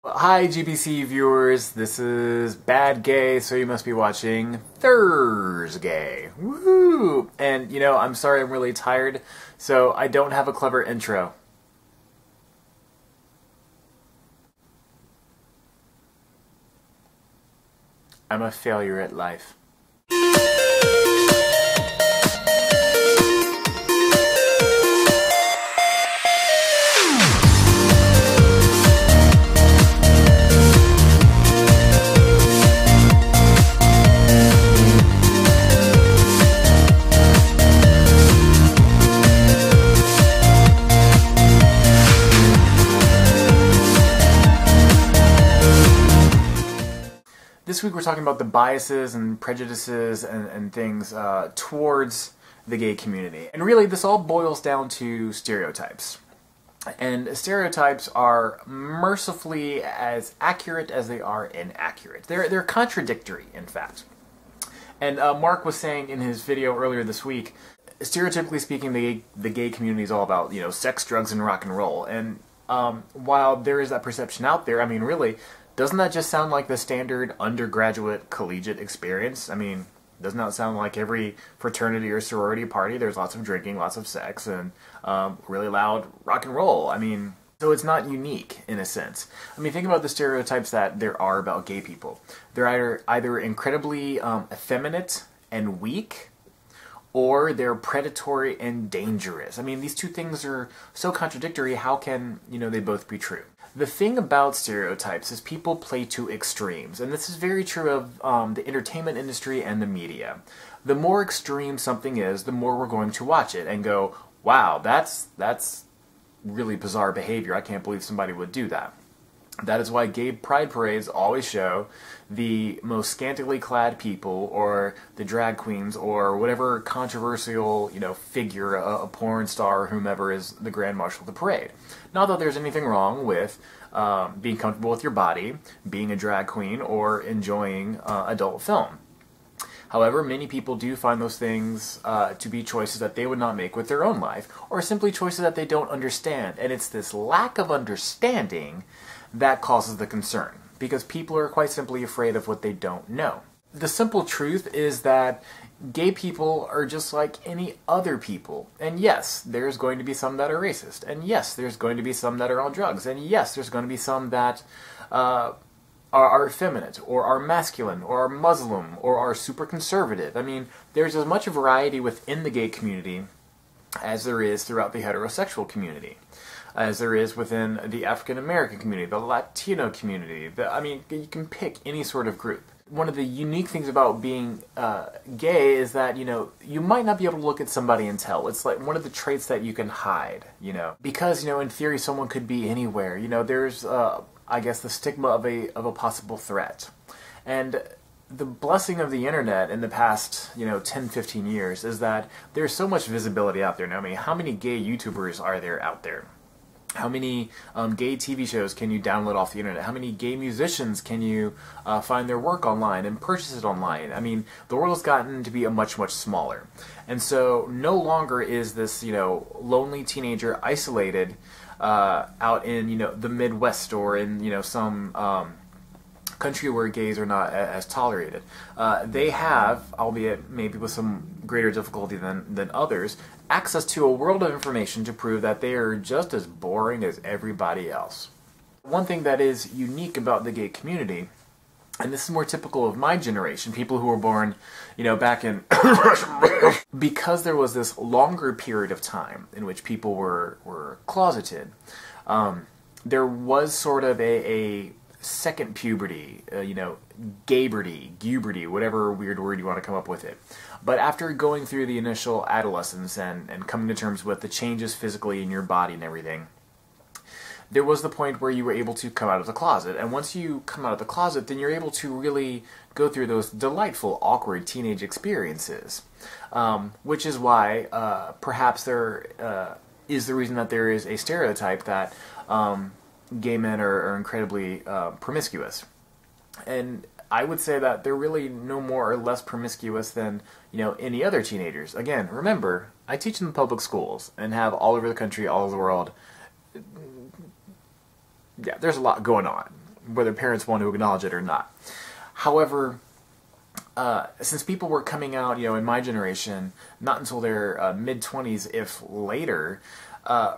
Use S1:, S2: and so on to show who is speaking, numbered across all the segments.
S1: Hi GBC viewers, this is Bad Gay, so you must be watching Thursday. Woohoo! And you know, I'm sorry I'm really tired, so I don't have a clever intro. I'm a failure at life. This week we're talking about the biases and prejudices and things towards the gay community. And really this all boils down to stereotypes. And stereotypes are mercifully as accurate as they are inaccurate. They're contradictory, in fact. And Mark was saying in his video earlier this week, stereotypically speaking, the gay community is all about, you know, sex, drugs, and rock and roll. And while there is that perception out there, I mean, really, doesn't that just sound like the standard undergraduate collegiate experience? I mean, doesn't that sound like every fraternity or sorority party, there's lots of drinking, lots of sex, and really loud rock and roll? I mean, so it's not unique in a sense. I mean, think about the stereotypes that there are about gay people. They're either incredibly effeminate and weak, or they're predatory and dangerous. I mean, these two things are so contradictory, how can, you know, they both be true? The thing about stereotypes is people play to extremes, and this is very true of the entertainment industry and the media. The more extreme something is, the more we're going to watch it and go, wow, that's really bizarre behavior. I can't believe somebody would do that. That is why gay pride parades always show the most scantily clad people, or the drag queens, or whatever controversial, you know, figure, a porn star, or whomever is the grand marshal of the parade. Not that there's anything wrong with being comfortable with your body, being a drag queen, or enjoying adult film. However, many people do find those things to be choices that they would not make with their own life, or simply choices that they don't understand. And it's this lack of understanding that causes the concern, because people are quite simply afraid of what they don't know. The simple truth is that gay people are just like any other people. And yes, there's going to be some that are racist. And yes, there's going to be some that are on drugs. And yes, there's going to be some that are effeminate, or are masculine, or are Muslim, or are super conservative. I mean, there's as much variety within the gay community as there is throughout the heterosexual community, as there is within the African American community, the Latino community. I mean, you can pick any sort of group. One of the unique things about being gay is that, you know, you might not be able to look at somebody and tell. It's like one of the traits that you can hide, you know. Because, you know, in theory, someone could be anywhere. You know, there's, I guess, the stigma of a possible threat. And the blessing of the internet in the past, you know, 10, 15 years is that there's so much visibility out there now. I mean, how many gay YouTubers are there out there? How many gay TV shows can you download off the internet? How many gay musicians can you find their work online and purchase it online? I mean, the world has gotten to be a much, much smaller. And so no longer is this, you know, lonely teenager isolated out in, you know, the Midwest, or in, you know, some country where gays are not as tolerated. They have, albeit maybe with some greater difficulty than others, access to a world of information to prove that they are just as boring as everybody else. One thing that is unique about the gay community, and this is more typical of my generation, people who were born, you know, back in because there was this longer period of time in which people were closeted, there was sort of a second puberty, you know, Guberty, whatever weird word you want to come up with it. But after going through the initial adolescence and coming to terms with the changes physically in your body and everything, there was the point where you were able to come out of the closet. And once you come out of the closet, then you're able to really go through those delightful, awkward teenage experiences. Which is why perhaps there is the reason that there is a stereotype that gay men are incredibly promiscuous. And I would say that they're really no more or less promiscuous than, you know, any other teenagers. Again, remember, I teach in the public schools and have all over the country, all over the world. Yeah, there's a lot going on. whether parents want to acknowledge it or not. However, since people were coming out, in my generation, not until their mid-20s, if later,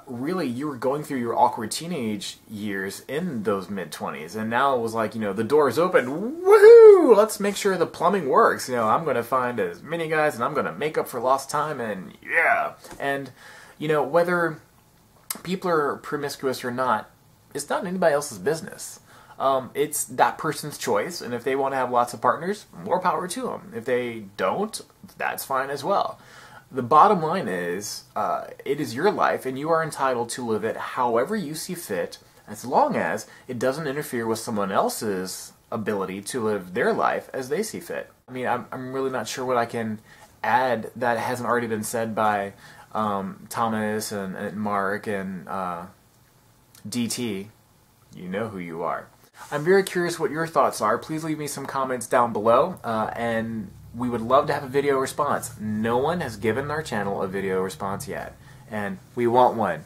S1: really you were going through your awkward teenage years in those mid-20s, and now it was like, the door is open, woohoo, let's make sure the plumbing works, I'm going to find as many guys, and I'm going to make up for lost time, and yeah, and, whether people are promiscuous or not, it's not anybody else's business. It's that person's choice, and if they want to have lots of partners, more power to them. If they don't, that's fine as well. The bottom line is, it is your life, and you are entitled to live it however you see fit, as long as it doesn't interfere with someone else's ability to live their life as they see fit. I mean, I'm really not sure what I can add that hasn't already been said by Thomas and Mark and DT. You know who you are. I'm very curious what your thoughts are. Please leave me some comments down below, and we would love to have a video response. No one has given our channel a video response yet, and we want one.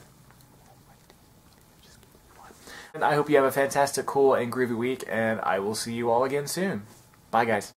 S1: And I hope you have a fantastic, cool, and groovy week, and I will see you all again soon. Bye, guys.